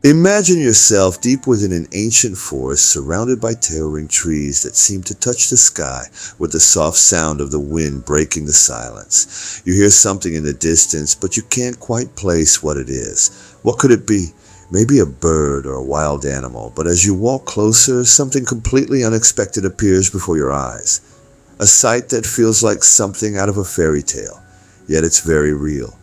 Imagine yourself deep within an ancient forest surrounded by towering trees that seem to touch the sky with the soft sound of the wind breaking the silence. You hear something in the distance, but you can't quite place what it is. What could it be? Maybe a bird or a wild animal, but as you walk closer, something completely unexpected appears before your eyes. A sight that feels like something out of a fairy tale, yet it's very real.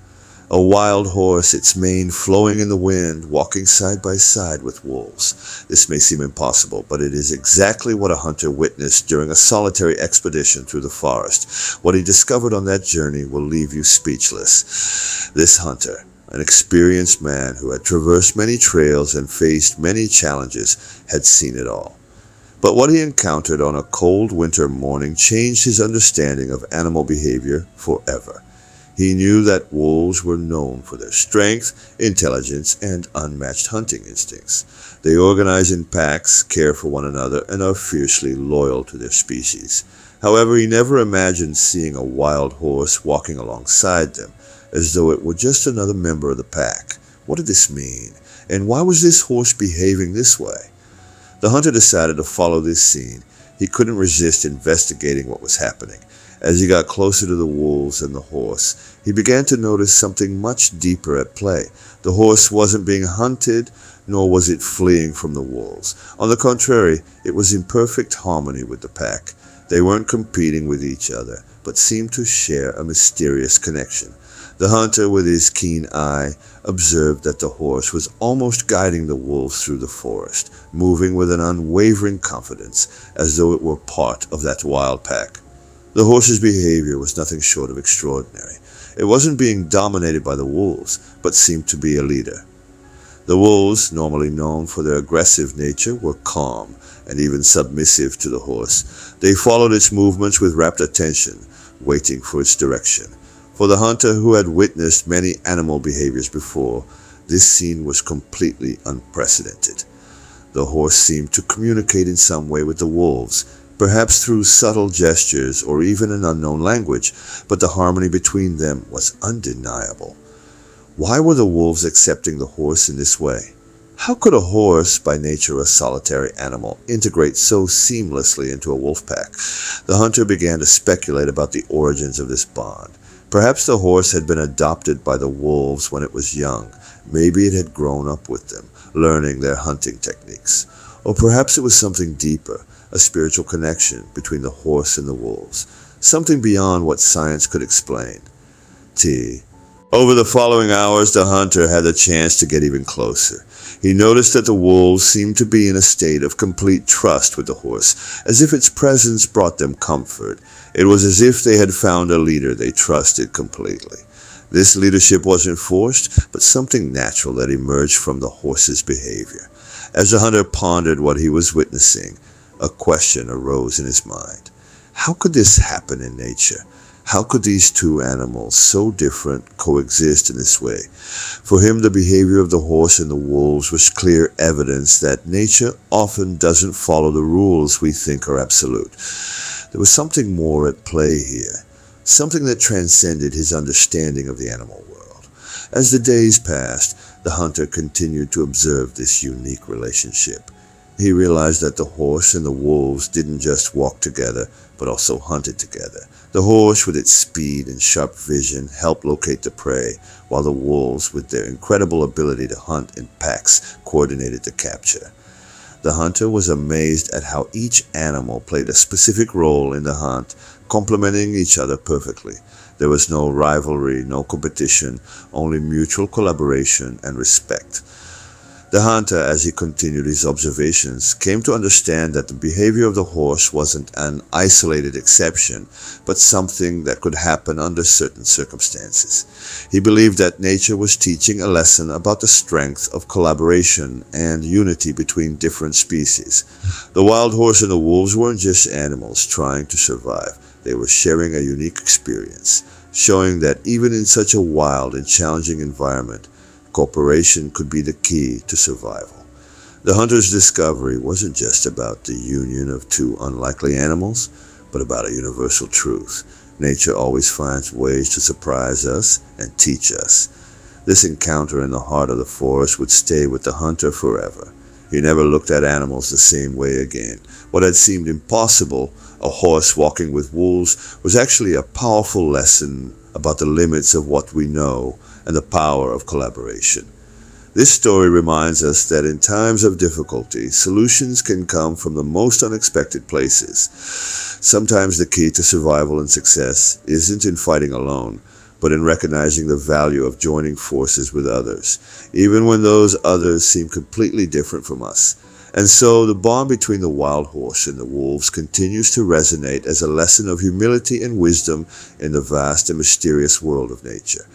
A wild horse, its mane flowing in the wind, walking side by side with wolves. This may seem impossible, but it is exactly what a hunter witnessed during a solitary expedition through the forest. What he discovered on that journey will leave you speechless. This hunter, an experienced man who had traversed many trails and faced many challenges, had seen it all. But what he encountered on a cold winter morning changed his understanding of animal behavior forever. He knew that wolves were known for their strength, intelligence, and unmatched hunting instincts. They organize in packs, care for one another, and are fiercely loyal to their species. However, he never imagined seeing a wild horse walking alongside them, as though it were just another member of the pack. What did this mean? And why was this horse behaving this way? The hunter decided to follow this scene. He couldn't resist investigating what was happening. As he got closer to the wolves and the horse, he began to notice something much deeper at play. The horse wasn't being hunted, nor was it fleeing from the wolves. On the contrary, it was in perfect harmony with the pack. They weren't competing with each other, but seemed to share a mysterious connection. The hunter, with his keen eye, observed that the horse was almost guiding the wolves through the forest, moving with an unwavering confidence, as though it were part of that wild pack. The horse's behavior was nothing short of extraordinary. It wasn't being dominated by the wolves, but seemed to be a leader. The wolves, normally known for their aggressive nature, were calm and even submissive to the horse. They followed its movements with rapt attention, waiting for its direction. For the hunter, who had witnessed many animal behaviors before, this scene was completely unprecedented. The horse seemed to communicate in some way with the wolves, perhaps through subtle gestures or even an unknown language, but the harmony between them was undeniable. Why were the wolves accepting the horse in this way? How could a horse, by nature a solitary animal, integrate so seamlessly into a wolf pack? The hunter began to speculate about the origins of this bond. Perhaps the horse had been adopted by the wolves when it was young. Maybe it had grown up with them, learning their hunting techniques. Or perhaps it was something deeper, a spiritual connection between the horse and the wolves, something beyond what science could explain. Over the following hours, the hunter had the chance to get even closer. He noticed that the wolves seemed to be in a state of complete trust with the horse, as if its presence brought them comfort. It was as if they had found a leader they trusted completely. This leadership wasn't forced, but something natural that emerged from the horse's behavior. As the hunter pondered what he was witnessing, a question arose in his mind. How could this happen in nature? How could these two animals, so different, coexist in this way? For him, the behavior of the horse and the wolves was clear evidence that nature often doesn't follow the rules we think are absolute. There was something more at play here, something that transcended his understanding of the animal world. As the days passed, the hunter continued to observe this unique relationship. He realized that the horse and the wolves didn't just walk together, but also hunted together. The horse, with its speed and sharp vision, helped locate the prey, while the wolves, with their incredible ability to hunt in packs, coordinated the capture. The hunter was amazed at how each animal played a specific role in the hunt, complementing each other perfectly. There was no rivalry, no competition, only mutual collaboration and respect. The hunter, as he continued his observations, came to understand that the behavior of the horse wasn't an isolated exception, but something that could happen under certain circumstances. He believed that nature was teaching a lesson about the strength of collaboration and unity between different species. The wild horse and the wolves weren't just animals trying to survive. They were sharing a unique experience, showing that even in such a wild and challenging environment, cooperation could be the key to survival. The hunter's discovery wasn't just about the union of two unlikely animals, but about a universal truth. Nature always finds ways to surprise us and teach us. This encounter in the heart of the forest would stay with the hunter forever. He never looked at animals the same way again. What had seemed impossible, a horse walking with wolves, was actually a powerful lesson about the limits of what we know and the power of collaboration. This story reminds us that in times of difficulty, solutions can come from the most unexpected places. Sometimes the key to survival and success isn't in fighting alone, but in recognizing the value of joining forces with others, even when those others seem completely different from us. And so the bond between the wild horse and the wolves continues to resonate as a lesson of humility and wisdom in the vast and mysterious world of nature.